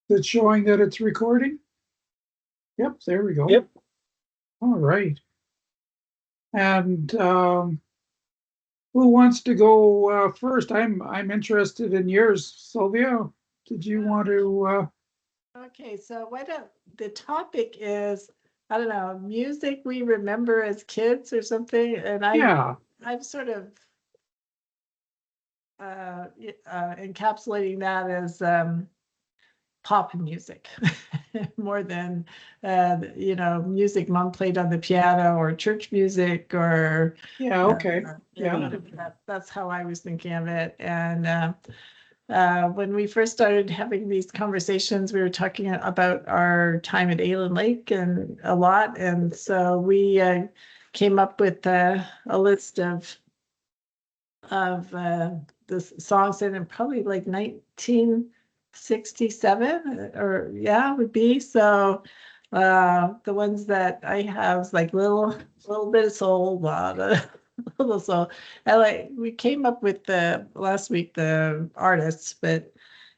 It's showing that it's recording. Yep, there we go. Yep. All right. And who wants to go first? I'm interested in yours, Sylvia. Did you want to? Okay, so why don't the topic is, I don't know, music we remember as kids or something, and Yeah, I'm sort of encapsulating that as pop music more than music mom played on the piano or church music or yeah, okay. Yeah, whatever that's how I was thinking of it. And when we first started having these conversations, we were talking about our time at Aylen Lake and a lot. And so we came up with a list of the songs in probably like 1967 or yeah, would be. So the ones that I have is like little bit of soul, little soul. We came up with the last week the artists, but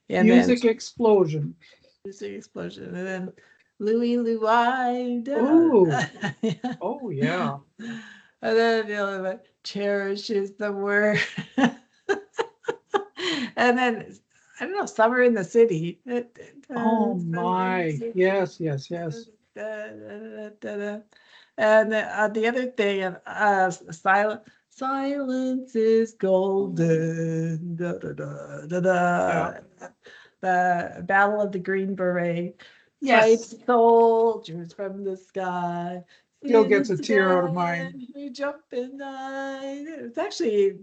and then music explosion. music explosion, and then Louie Louie. Oh, oh yeah. And then the other one, cherish is the word. And then I don't know, summer in the city. Oh my. Yes, yes, yes. And the other thing, silence is golden. Da, da, da, da, Yeah. da. The Battle of the Green Beret. Fight Yes. soldiers from the sky. Still gets a Innocent tear out of mine. men who jump in night. It's actually, a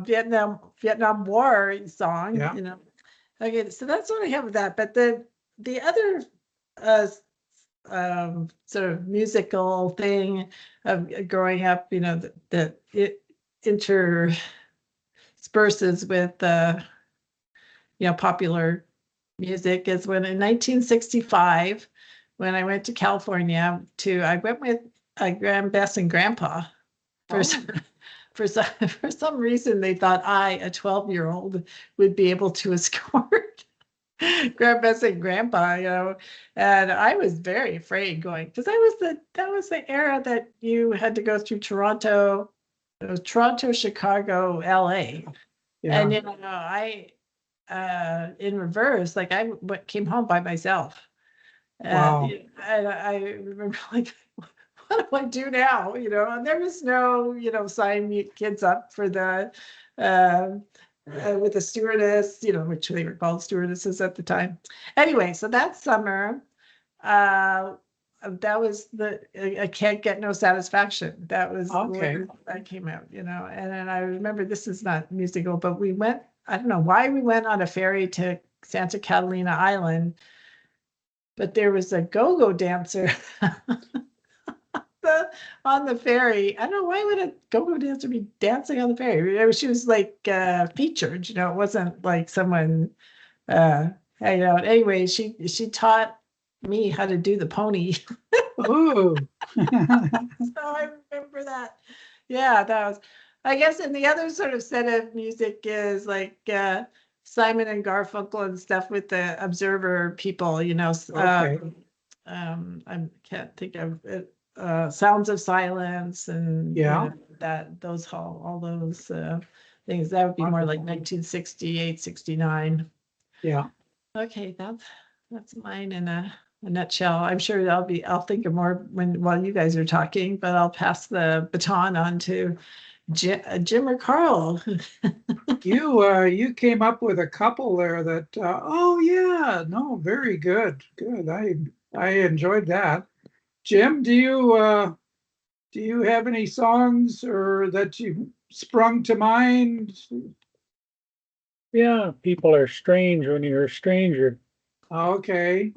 Vietnam War song, Yeah. Okay, so that's what I have with that. But the other uh sort of musical thing of growing up, that it intersperses with popular music is when in 1965, when I went to California I went with Grandbess and Grandpa for Oh, some, for some reason they thought a 12-year-old would be able to escort Grandpa and Grandpa, and I was very afraid going because that was the era that you had to go through Toronto, it was Toronto, Chicago, LA, and yeah. I in reverse, like came home by myself, Wow. and I remember like, what do I do now? And there was no, sign kids up for the with the stewardess, which they were called stewardesses at the time. Anyway, so that summer, uh, that was I can't get no satisfaction. That was Okay. that came out, and then I remember this is not musical, but we went, I don't know why we went on a ferry to Santa Catalina Island, but there was a go-go dancer on the ferry. I don't know why would a go-go dancer be dancing on the ferry. She was like featured, it wasn't like someone hanging out. Anyway, she taught me how to do the pony. Oh, So I remember that. Yeah, that was, I guess, and the other sort of set of music is like Simon and Garfunkel and stuff with the Observer people, okay. I can't think of it. Sounds of Silence and Yeah. those all those things. That would be more like Wonderful. 1968, 69. Yeah. Okay, that's mine in a nutshell. I'm sure I'll think of more while you guys are talking, but I'll pass the baton on to Jim or Carl. You came up with a couple there that oh yeah, no, very good. Good. I enjoyed that. Jim, do you have any songs or that you sprung to mind? Yeah, people are strange when you're a stranger. Okay.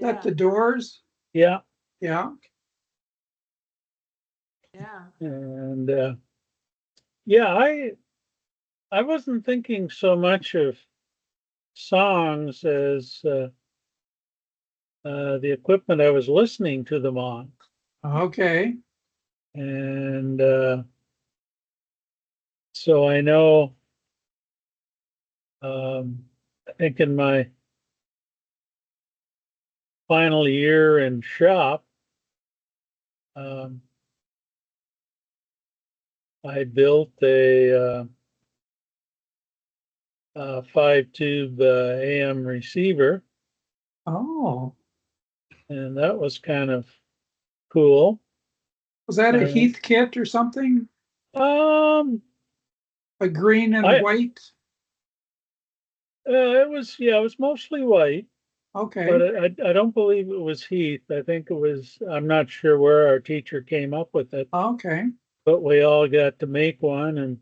That Yeah, the Doors? Yeah, Yeah. yeah. and yeah, I wasn't thinking so much of songs as the equipment I was listening to them on, Okay. and so I know. I think in my final year in shop, I built a 5-tube AM receiver, Oh, and that was kind of cool. was that a Uh, Heath kit or something? Um, A green and I white? it was mostly white, but Okay, I don't believe it was Heath. I think it was. I'm not sure where our teacher came up with it, okay. but we all got to make one, and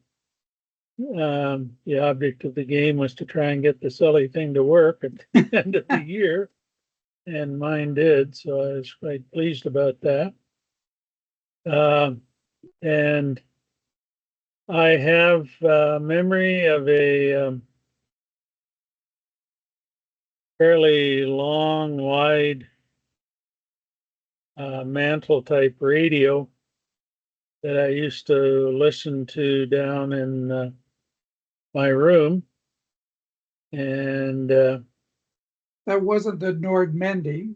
the object of the game was to try and get the silly thing to work at the end of the year, and mine did, so I was quite pleased about that. And I have memory of a fairly long, wide mantle type radio that I used to listen to down in my room. And That wasn't the Nord-Mendy.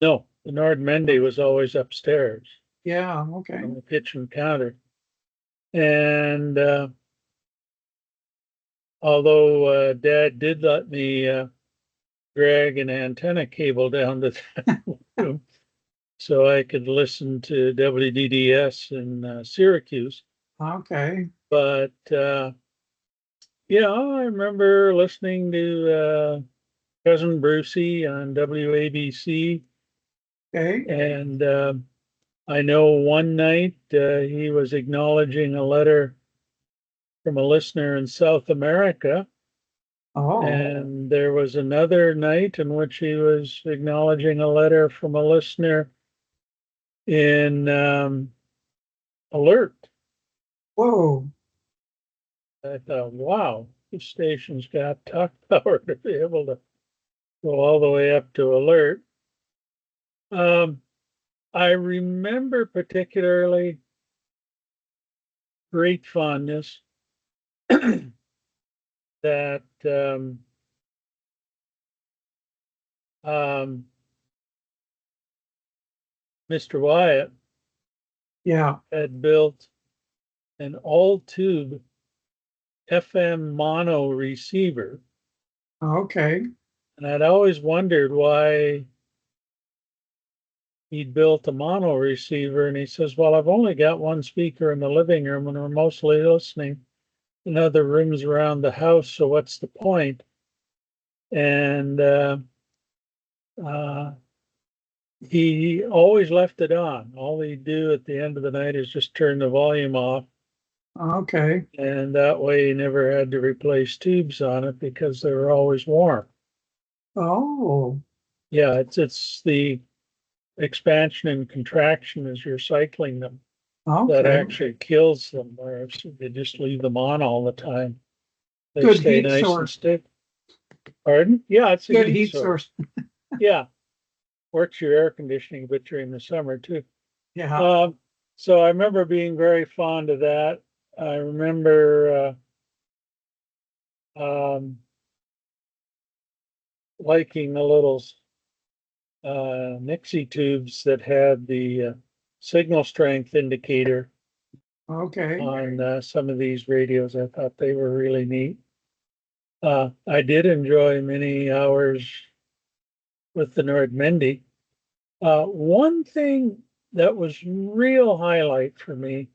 no, the Nord Mendy was always upstairs Yeah, okay. on the kitchen counter. And although Dad did let me drag an antenna cable down to the room so I could listen to WDDS in Syracuse. Okay. But yeah, I remember listening to Cousin Brucey on WABC. Okay. And I know one night he was acknowledging a letter from a listener in South America. Oh, And there was another night in which he was acknowledging a letter from a listener in Alert. whoa. I thought, wow, this station's got talk power to be able to go all the way up to Alert. I remember particularly great fondness that um, Mr. Wyatt Yeah. had built an all tube FM mono receiver. Okay. And I'd always wondered why he'd built a mono receiver. And he says, well, I've only got one speaker in the living room and we're mostly listening in other rooms around the house. So what's the point? And uh, he always left it on. All he'd do at the end of the night is just turn the volume off. Okay. And that way he never had to replace tubes on it because they were always warm. Oh, Yeah, it's the expansion and contraction as you're cycling them that okay. actually kills them, whereas if you just leave them on all the time, they Good stay heat nice and source. stiff. Pardon? Yeah, it's a Good heat heat source. source. Yeah, works your air conditioning a bit during the summer too. Yeah. So I remember being very fond of that. I remember liking the little Nixie tubes that had the signal strength indicator Okay. on some of these radios. I thought they were really neat. I did enjoy many hours with the Nord-Mendy. One thing that was real highlight for me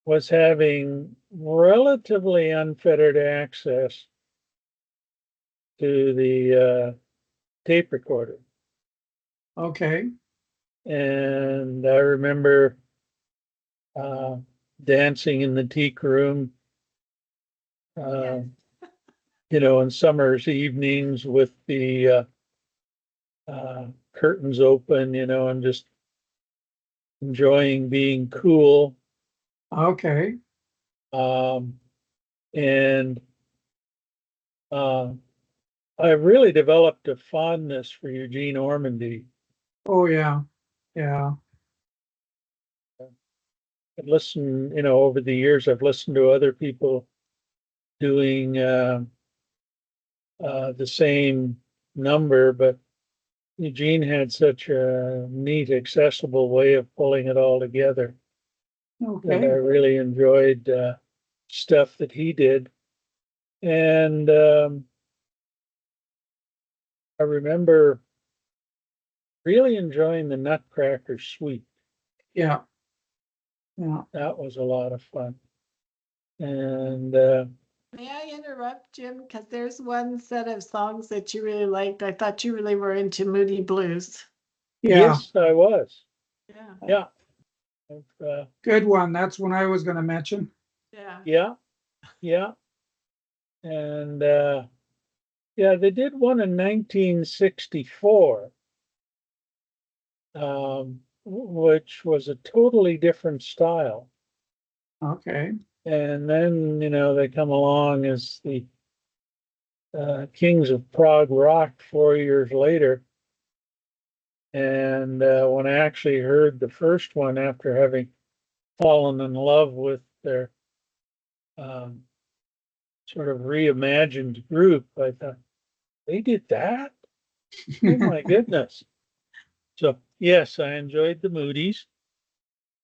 was having relatively unfettered access to the tape recorder. Okay. And I remember uh, dancing in the teak room, uh, in summer's evenings with the curtains open, and just enjoying being cool. Okay. Um, and uh, I really developed a fondness for Eugene Ormandy. Oh, yeah. Yeah. I've listened, over the years, I've listened to other people doing the same number, but Eugene had such a neat, accessible way of pulling it all together that I Okay. really enjoyed stuff that he did. And I remember really enjoying the Nutcracker Suite. Yeah. Yeah. That was a lot of fun. And May I interrupt, Jim? Because there's one set of songs that you really liked. I thought you really were into Moody Blues. Yeah. yes, I was. Yeah, Yeah. Good one. That's one I was going to mention. yeah. Yeah. Yeah. And yeah, they did one in 1964, which was a totally different style. Okay. And then, they come along as the Kings of Prague Rock 4 years later. And when I actually heard the first one after having fallen in love with their um, sort of reimagined group, I thought, they did that? Oh my goodness. So, yes, I enjoyed the Moody's.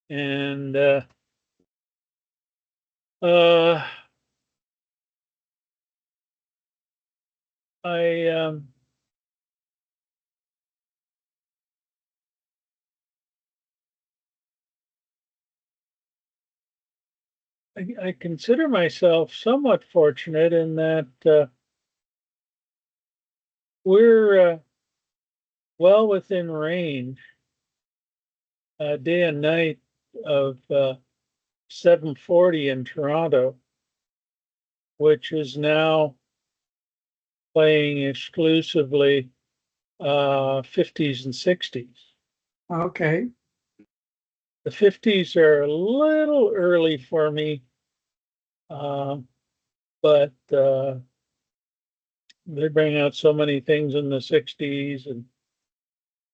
And uh, I I consider myself somewhat fortunate in that we're well within range, day and night, of 740 in Toronto, which is now playing exclusively 50s and 60s. Okay. The 50s are a little early for me, but they bring out so many things in the 60s and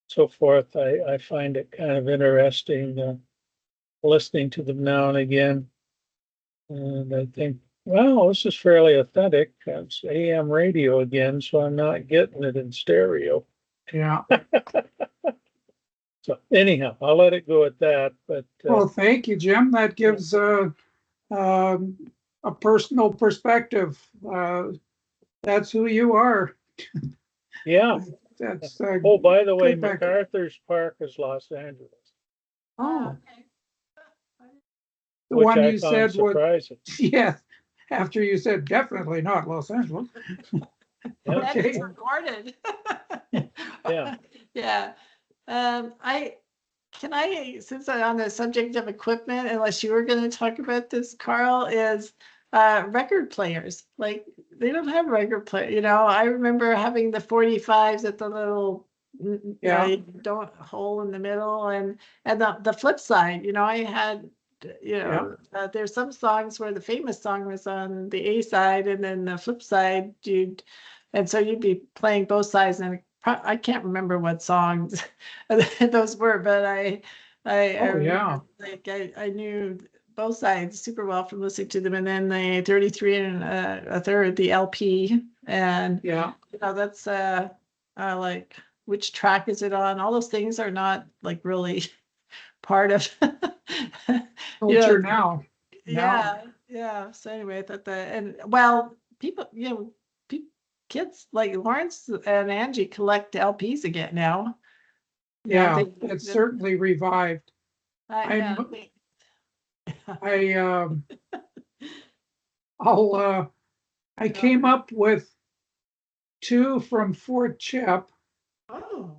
so forth. I find it kind of interesting listening to them now and again. And I think, well, this is fairly authentic. It's AM radio again, so I'm not getting it in stereo. Yeah. So anyhow, I'll let it go at that. But Well, thank you, Jim. That gives um, a personal perspective. That's who you are. yeah. That's Oh, by the way, good back. MacArthur's Park is Los Angeles, Oh, Okay. the which one I you found said was, surprising. yeah, after you said definitely not Los Angeles. Yeah. That is Okay. recorded. Yeah. Yeah. Can I, since I'm on the subject of equipment, unless you were going to talk about this, Carl, is record players. Like they don't have record player. I remember having the 45s at the little Yeah. don't hole in the middle, and the flip side. I had Yeah. there's some songs where the famous song was on the A side, and then the flip side and so you'd be playing both sides, and I can't remember what songs those were, but I Oh, yeah. like I knew both sides super well from listening to them, and then the 33 and a third, the LP, and Yeah. that's like which track is it on? All those things are not like really part of Culture now. Now. yeah. So anyway, I thought that, and well, people, pe kids like Lawrence and Angie collect LPs again now. Yeah. They, It's certainly revived. yeah, I'm, I, I came up with two from Fort Chip. oh,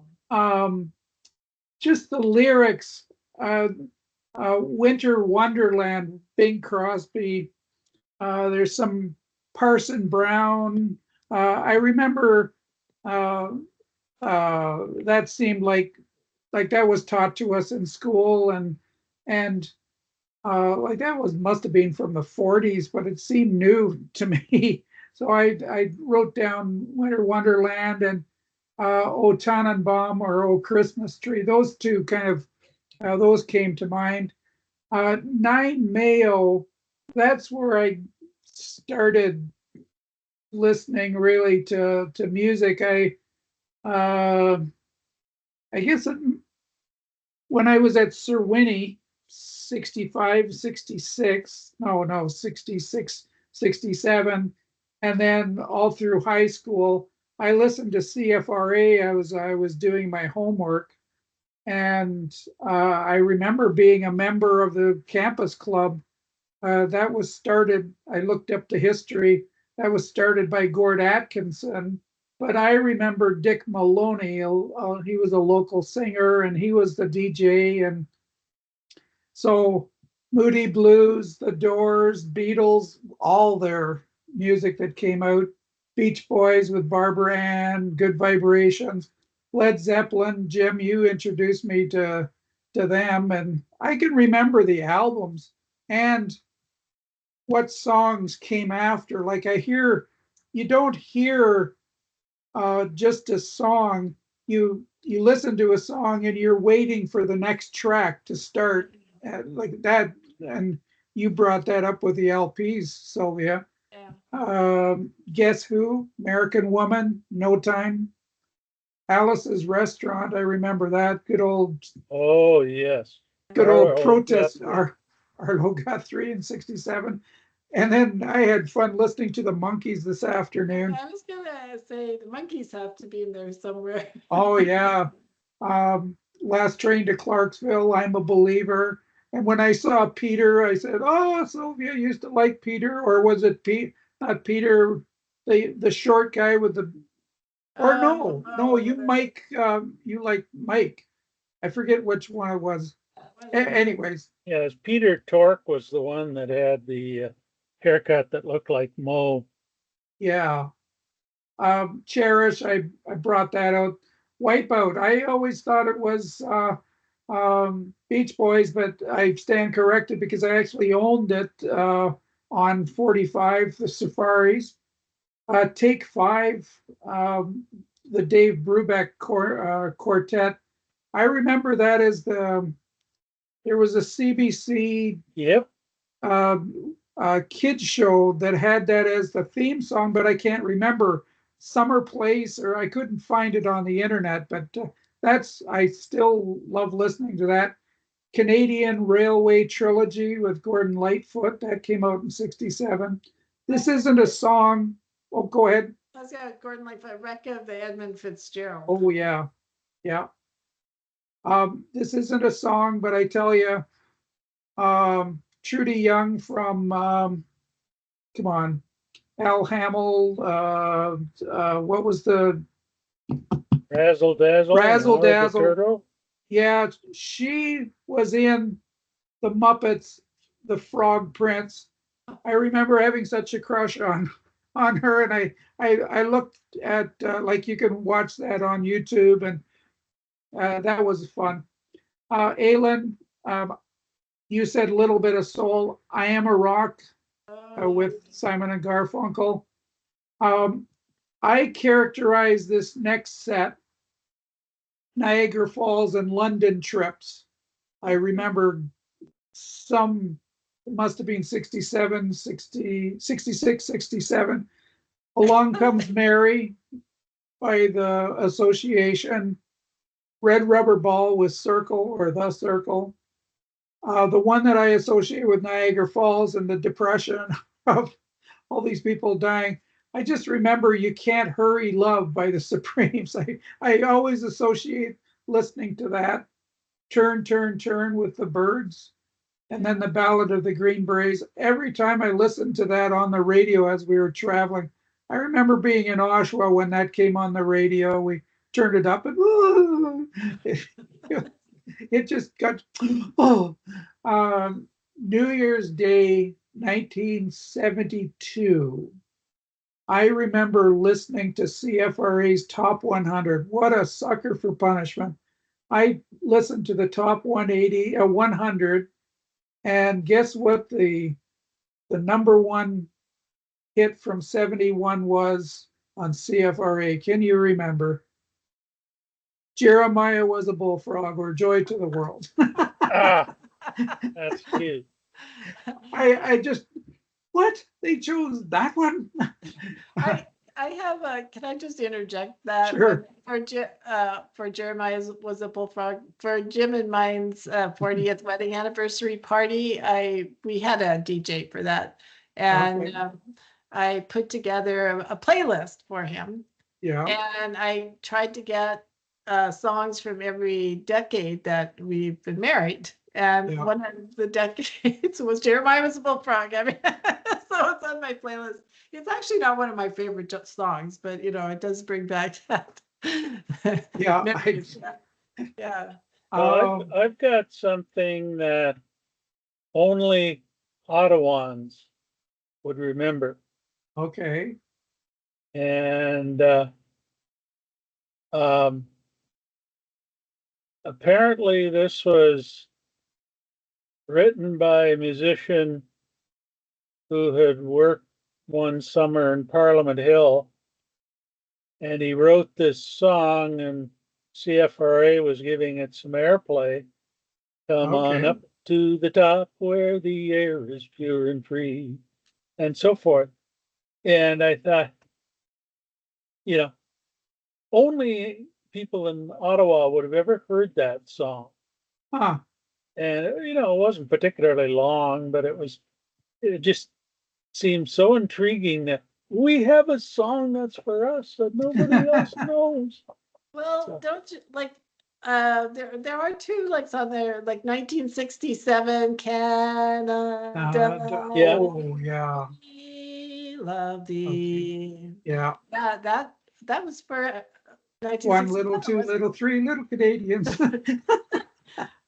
Just the lyrics, uh, Winter Wonderland, Bing Crosby. There's some Parson Brown. I remember uh, that seemed like that was taught to us in school, and like that was must have been from the 40s, but it seemed new to me. So I wrote down Winter Wonderland and O Tannenbaum or O Christmas Tree. Those two kind of those came to mind. Nine Mayo, that's where I started listening really to music. I I guess when I was at Sir Winnie, 65, 66, no, 66, 67, and then all through high school, I listened to CFRA. I was doing my homework, and I remember being a member of the campus club. That was started, I looked up the history, that was started by Gord Atkinson. But I remember Dick Maloney. He was a local singer and he was the DJ. And so Moody Blues, The Doors, Beatles, all their music that came out, Beach Boys with Barbara Ann, Good Vibrations, Led Zeppelin. Jim, you introduced me to them, and I can remember the albums and what songs came after. Like you don't hear just a song. You listen to a song and you're waiting for the next track to start, like that. And you brought that up with the LPs, Sylvia. Yeah. Guess Who, American Woman, No Time, Alice's Restaurant. I remember that. Oh, yes. Good old protest. Guthrie. Arlo Guthrie in '67. And then I had fun listening to the Monkees this afternoon. I was gonna say the monkeys have to be in there somewhere. Oh yeah. Last Train to Clarksville, I'm a Believer. And when I saw Peter, I said, "Oh, Sylvia used to like Peter," or was it Pete? Not Peter, the short guy with the. Or no, you Mike. You like Mike. I forget which one it was. Anyways, Yes, Peter Tork was the one that had the haircut that looked like Mo. yeah. Cherish, I brought that out. Wipeout, I always thought it was Beach Boys, but I stand corrected because I actually owned it on 45, the Safaris. Take Five, the Dave Brubeck quartet. I remember that as there was a CBC Yep. kids show that had that as the theme song, but I can't remember Summer Place, or I couldn't find it on the internet. But I still love listening to that. Canadian Railway Trilogy with Gordon Lightfoot, that came out in '67. This isn't a song. Oh, go ahead. I was got Gordon Lightfoot, Wreck of the Edmund Fitzgerald. Oh yeah, yeah. This isn't a song, but I tell you, Trudy Young from come on, Al Hamill. What was the Razzle Dazzle. Razzle The Dazzle? Turtle. Yeah, she was in the Muppets, the Frog Prince. I remember having such a crush on her, and I looked at like you can watch that on YouTube, and that was fun. Aylin, you said Little Bit of Soul. I Am a Rock with Simon and Garfunkel. I characterize this next set Niagara Falls and London trips. I remember some, it must have been 67, 60, 66, 67. Along Comes Mary by the Association. Red Rubber Ball with Circle or The Circle. The one that I associate with Niagara Falls and the depression of all these people dying. I just remember You Can't Hurry Love by the Supremes. I always associate listening to that. Turn, Turn, Turn with the Birds. And then the Ballad of the Green Berets. Every time I listened to that on the radio as we were traveling, I remember being in Oshawa when that came on the radio. We turned it up and it just got, oh. New Year's Day, 1972. I remember listening to CFRA's Top 100. What a sucker for punishment. I listened to the Top 100, and guess what the number one hit from 71 was on CFRA? Can you remember? Jeremiah Was a Bullfrog, or Joy to the World. That's cute. I just, what? They chose that one? have a, can I just interject that? Sure. For Jeremiah's Was a Bullfrog, for Jim and mine's 40th wedding anniversary party, we had a DJ for that. And Okay. I put together a playlist for him. Yeah, And I tried to get songs from every decade that we've been married. And yeah. one of the decades was Jeremiah Was a Bullfrog. I mean, so it's on my playlist. It's actually not one of my favorite songs, but it does bring back that Yeah, memories. Yeah. Well, um, I've got something that only Ottawans would remember. okay. And um, apparently this was written by a musician who had worked one summer in Parliament Hill. And he wrote this song, and CFRA was giving it some airplay. Come on Okay. up to the top where the air is pure and free, and so forth. And I thought, you know, only people in Ottawa would have ever heard that song. Huh. And, it wasn't particularly long, but it just seemed so intriguing that we have a song that's for us that nobody else knows. Well, So, don't you like there are two like on there like 1967 Canada. yeah. Oh, yeah. We love Okay. thee. Yeah. That was for One little, 1967, two wasn't little, three little Canadians. it?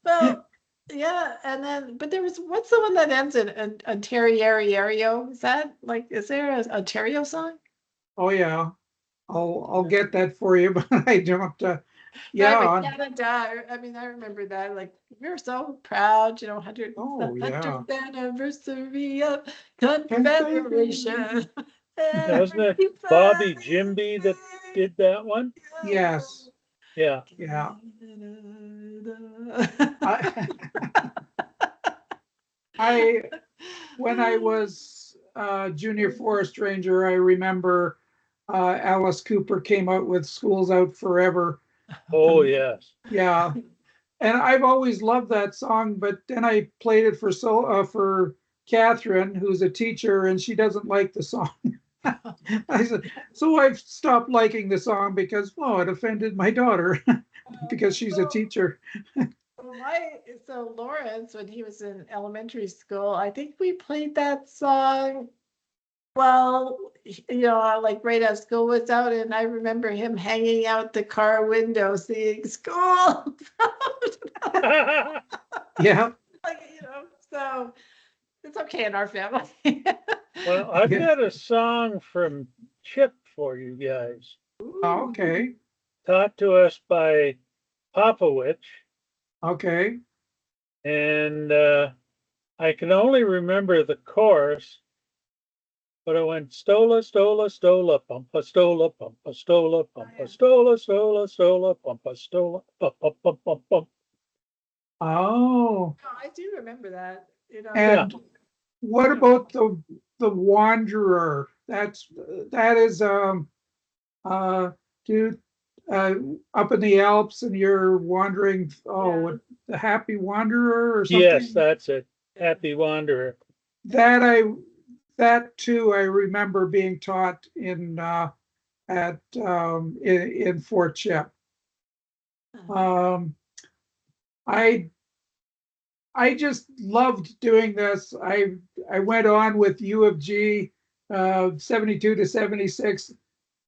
Well, yeah, and then but there was what's the one that ends in Ontario? Is that like is there an Ontario song? Oh, yeah. I'll get that for you, but I don't. But anyway, Yeah. Canada, I mean, I remember that, like, we were so proud, 100th, Oh, yeah. 100th anniversary of Confederation. Confederation. Wasn't it Everybody Bobby Jimby that did that one? Yes. Yeah. Yeah. Canada. I, I when I was junior forest ranger, I remember Alice Cooper came out with Schools Out Forever. Oh, yes. Yeah, and I've always loved that song, but then I played it for Catherine, who's a teacher, and she doesn't like the song. I said, so I've stopped liking the song because, it offended my daughter because she's a So, teacher. so Lawrence, when he was in elementary school, I think we played that song. Well, like right as school was out, and I remember him hanging out the car window seeing school. Yeah, Like, so it's okay in our family. Well, I've yeah. got a song from Chip for you guys, Oh, Ooh. okay, taught to us by Popowich. okay. And I can only remember the chorus, but it went stola, stola, stola, pumpa, stola, pumpa, stola, pumpa, stola, stola, stola, pumpa, stola, pump, pump, pump, pump, pump. Oh, I do remember that. Yeah. and what about the Wanderer? That is uh dude uh up in the Alps and you're wandering. Oh, Yeah. what, the Happy Wanderer or Yes, something? that's it. Happy Wanderer. That I that too I remember being taught in Fort Chip. Um, I I just loved doing this. I went on with U of G 72 to 76.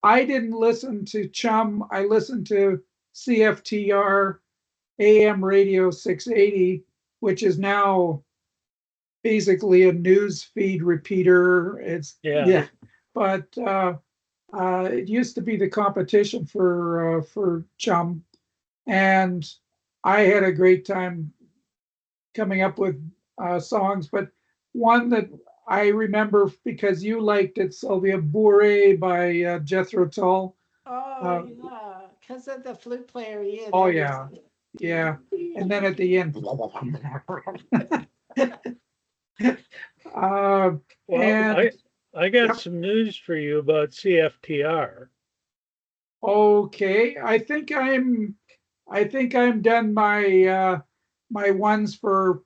I didn't listen to Chum. I listened to CFTR AM radio 680, which is now basically a news feed repeater. It's Yeah. yeah, but it used to be the competition for Chum, and I had a great time coming up with songs. But one that I remember because you liked it, Sylvia, Bourrée by Jethro Tull. Uh, Oh, yeah, because of the flute player, he had oh yeah, everything. yeah. And then at the end, uh, Well, and I got Yep. some news for you about CFTR. Okay, I think I'm done my my ones for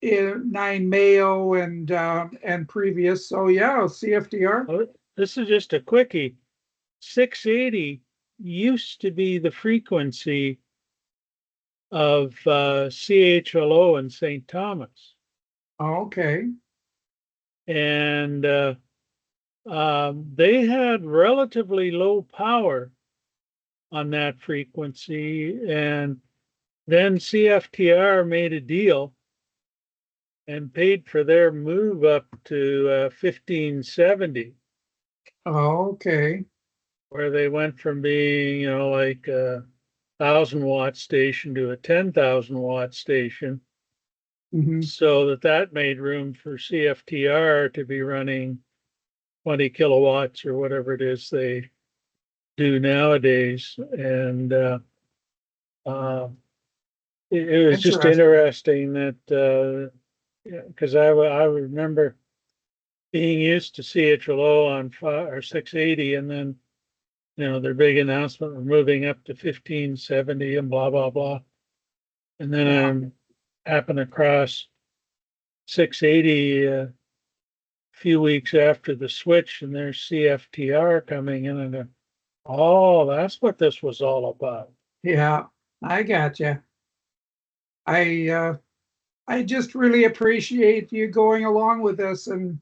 9 Mayo and previous. So yeah, CFDR. Oh, this is just a quickie. 680 used to be the frequency of CHLO in St. Thomas. Okay. And they had relatively low power on that frequency. And then CFTR made a deal and paid for their move up to 1570, Okay. where they went from being, like a 1,000-watt station to a 10,000-watt station. Hmm. So that made room for CFTR to be running 20 kilowatts or whatever it is they do nowadays. And uh, it was just Interesting. interesting that because I remember being used to CHLO on 680, and then their big announcement we're moving up to 1570 and blah blah blah, and then Yeah. I happened across 680 a few weeks after the switch, and there's CFTR coming in, and oh, that's what this was all about. Yeah. I got you. I I just really appreciate you going along with this and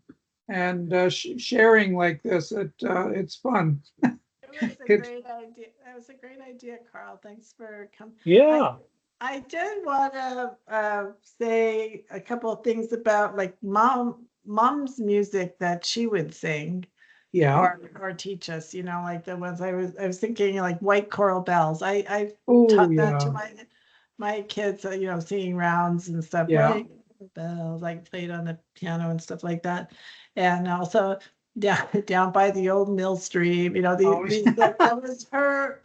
sharing like this. It's fun. It was a It great idea. That was a great idea, Carl. Thanks for coming. Yeah, I did want to say a couple of things about like mom's music that she would sing yeah. or teach us, like the ones I was thinking like White Coral Bells. I Oh taught that to yeah. my kids, singing rounds and stuff. Yeah. White Coral Bells, like played on the piano and stuff like that. And also down by the old mill stream, Oh that was her,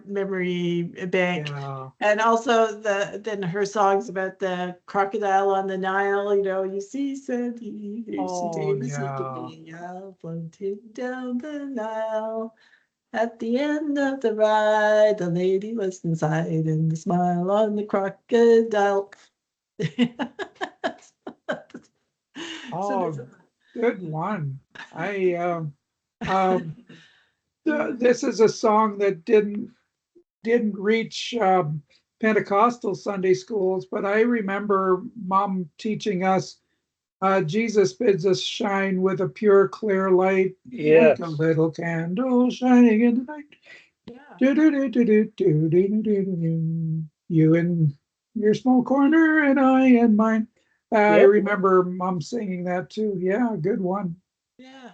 memory bank. yeah. And also then her songs about the crocodile on the Nile, you see Sandy, you see Oh Davis yeah. looking out, floating down the Nile. At the end of the ride, the lady was inside, and the smile on the crocodile. So Oh, there's good one. I um this is a song that didn't reach Pentecostal Sunday schools, but I remember mom teaching us Jesus bids us shine with a pure, clear light, like a yes, little candle shining in the night. yeah, Do, do, do, do, do, do, do, do, do, do. You in your small corner and I in mine. I yep. remember mom singing that too. Yeah, good one. yeah.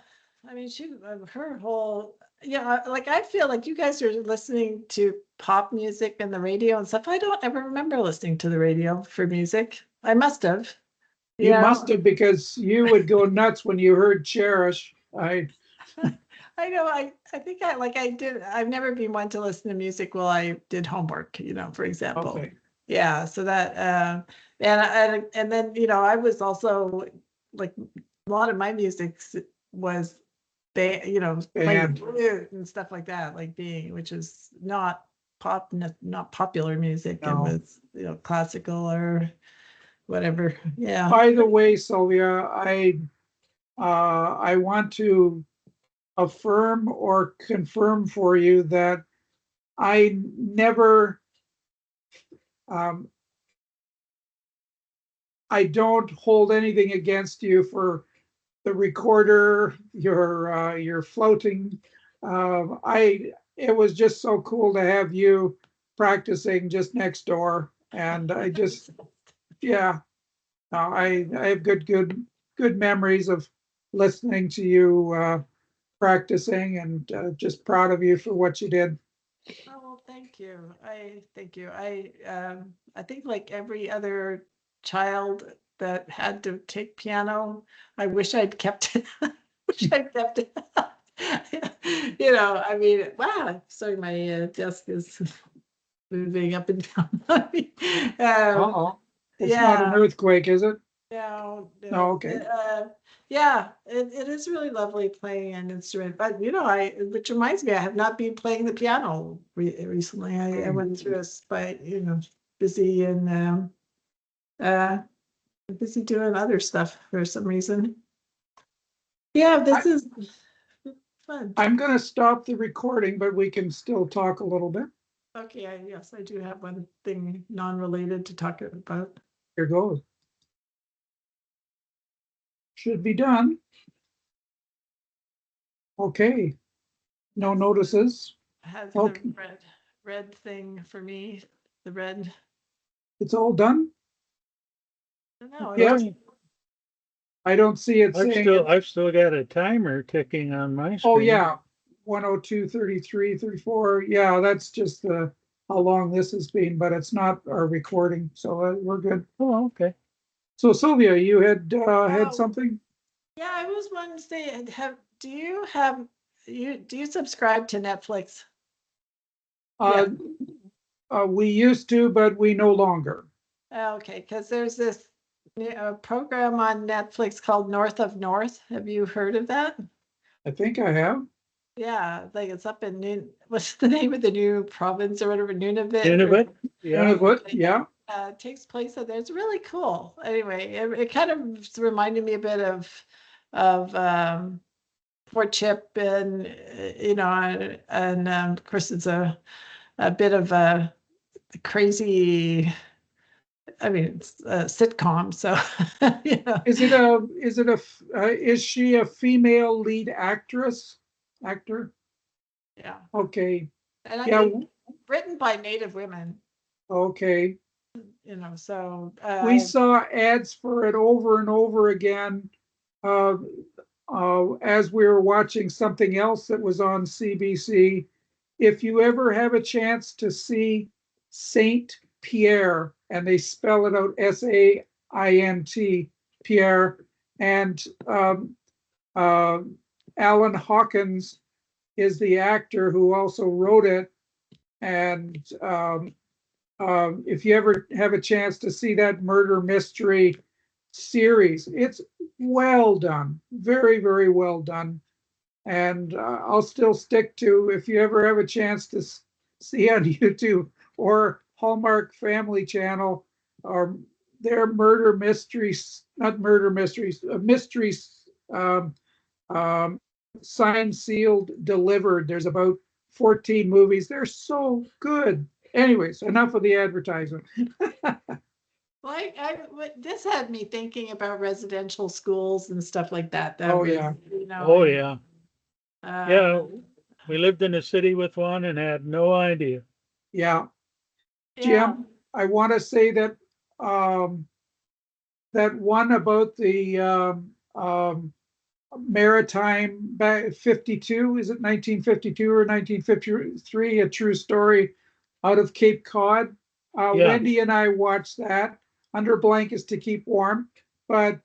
I mean, her whole, like I feel like you guys are listening to pop music and the radio and stuff. I don't ever remember listening to the radio for music. I must have, you You must know. have because you would go nuts when you heard Cherish. I I know. I think I did. I've never been one to listen to music while I did homework. For example. okay. Yeah. So that and then I was also like a lot of my music was playing the And flute and stuff like that, like which is not popular music and no. was classical or whatever. Yeah. By the way, Sylvia, I want to affirm or confirm for you that I never um, I don't hold anything against you for the recorder, your floating. I It was just so cool to have you practicing just next door, and I just yeah, I have good memories of listening to you practicing, and just proud of you for what you did. Oh, well, thank you. I thank you. I think like every other child that had to take piano, I wish I'd kept it. Wish I'd kept it. I mean, wow. Sorry, my desk is moving up and down. um, Uh-oh. It's not an yeah, earthquake, is it? no, No, no. okay. Yeah, it is really lovely playing an instrument, but which reminds me, I have not been playing the piano recently. I went through a spite, busy and uh, busy doing other stuff for some reason. Yeah, this is fun. I'm going to stop the recording, but we can still talk a little bit. Okay, yes, I do have one thing non-related to talk about. Here goes. Should be done. Okay. No notices. Has Okay. the red thing for me, the red. It's all done? No, Yep. I don't see it I've saying still it. I've still got a timer ticking on my screen. Oh, yeah. 102, 33, 34. Yeah, that's just how long this has been, but it's not our recording. So we're good. Oh, okay. So Sylvia, you had had Oh. something? Yeah, I was wanting to say, do you subscribe to Netflix? We used to, but we no longer. Okay, because there's this program on Netflix called North of North. Have you heard of that? I think I have. Yeah, like it's up in what's the name of the new province or whatever, Nunavut? Nunavut? Yeah. Yeah. It takes place there. It's really cool. Anyway, it kind of reminded me a bit of Fort Chip, and of course it's a bit of a crazy. I mean, it's a sitcom, so Is she a female lead actor? yeah, Okay. and I Yeah. think written by Native women, Okay. so We saw ads for it over and over again uh, as we were watching something else that was on CBC. If you ever have a chance to see Saint Pierre, and they spell it out SAINT, Pierre, and Alan Hawkins is the actor who also wrote it. And if you ever have a chance to see that murder mystery series, it's well done, very, very well done. And I'll still stick to, if you ever have a chance to see on YouTube or Hallmark Family Channel, or their murder mysteries, not murder mysteries, mysteries, signed, sealed, delivered. There's about 14 movies. They're so good. Anyways, enough of the advertisement. this had me thinking about residential schools and stuff like that. Oh, yeah. Oh, yeah. Yeah. Um, We lived in a city with one and had no idea. Yeah. yeah. Jim, I want to say that that one about the maritime 52, is it 1952 or 1953, a true story out of Cape Cod. Yeah. Wendy and I watched that under blankets to keep warm, but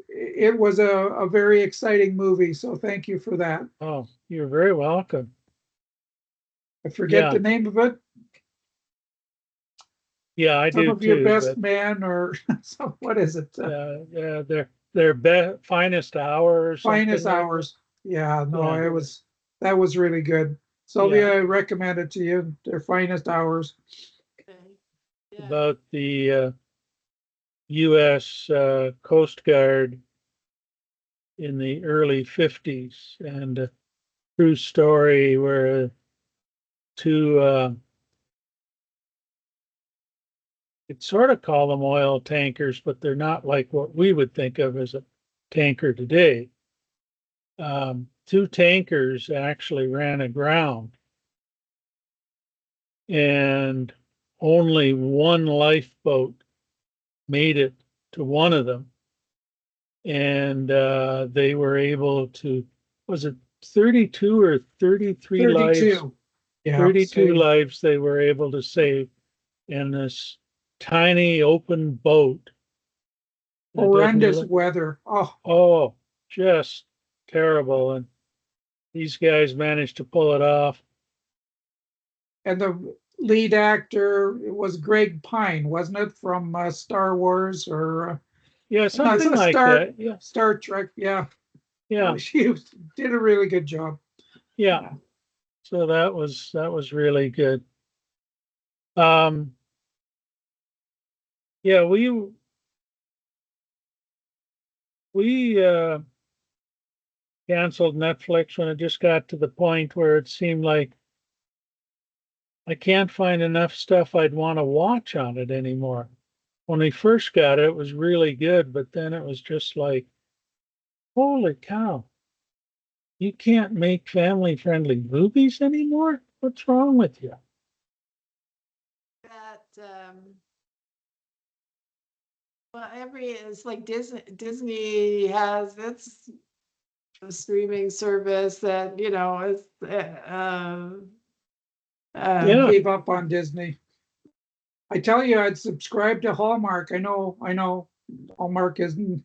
it was a very exciting movie. So thank you for that. Oh, you're very welcome. I forget Yeah. the name of it. Yeah, I Some do of your too. best But man, or what is it? yeah, their finest hour or something Finest like hours. Yeah, no, Yeah. that was really good. Sylvia, I recommend it to you. Their finest hours. Okay. that. Yeah. About the U.S. Coast Guard in the early 50s, and a true story where two you'd sort of call them oil tankers, but they're not like what we would think of as a tanker today. Two tankers actually ran aground, and only one lifeboat made it to one of them. And they were able to, was it 32 or 33 lives? 32. Yeah, 32 lives they were able to save in this tiny open boat. Horrendous weather. Oh, just terrible. And these guys managed to pull it off. And the lead actor was Greg Pine, wasn't it, from Star Wars? Or Yeah, something a like that. Yeah, Star Trek. Yeah. yeah, Oh, did a really good job. yeah. So that was really good. Um, yeah, we canceled Netflix when it just got to the point where it seemed like I can't find enough stuff I'd want to watch on it anymore. When we first got it, it was really good, but then it was just like, holy cow, you can't make family-friendly movies anymore? What's wrong with you? That, well, it's like Disney has its streaming service that, is, I Yeah, gave up on Disney. I tell you, I'd subscribe to Hallmark. I know Hallmark isn't,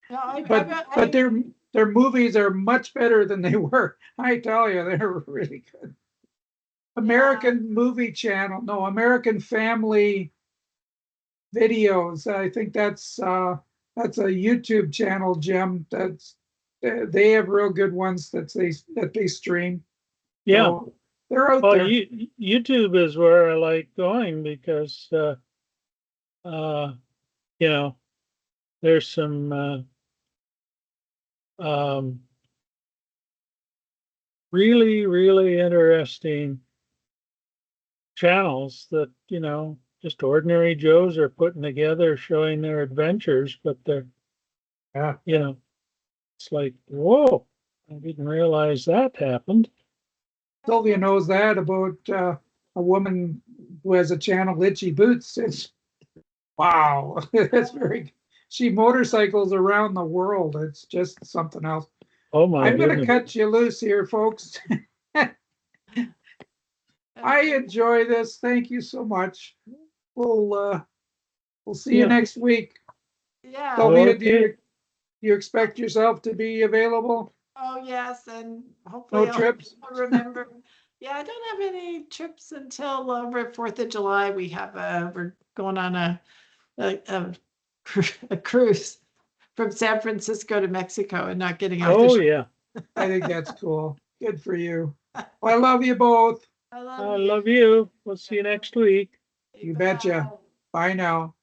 no, but their movies are much better than they were. I tell you, they're really good. yeah, American Movie Channel, no, American Family Videos. I think that's a YouTube channel, Jim. They have real good ones that they stream. yeah. So they're out Well, there. YouTube is where I like going because, uh, you know, there's some um, really, really interesting channels that, just ordinary Joes are putting together showing their adventures, but Yeah. you know, it's like, whoa, I didn't realize that happened. Sylvia knows that about a woman who has a channel, Itchy Boots. It's wow, it's very. She motorcycles around the world. It's just something else. Oh my I'm going to goodness. cut you loose here, folks. I okay. enjoy this. Thank you so much. We'll see you Yeah. next week. Yeah. Sylvia, do Okay. you expect yourself to be available? Oh, yes, and No hopefully trips? I'll remember. Yeah, I don't have any trips until over 4th of July. We're going on a cruise from San Francisco to Mexico and not getting off the Oh ship. yeah. I think that's cool. Good for you. Well, I love you both. I love I you. love you. We'll see you next week. You Bye. betcha. Bye now.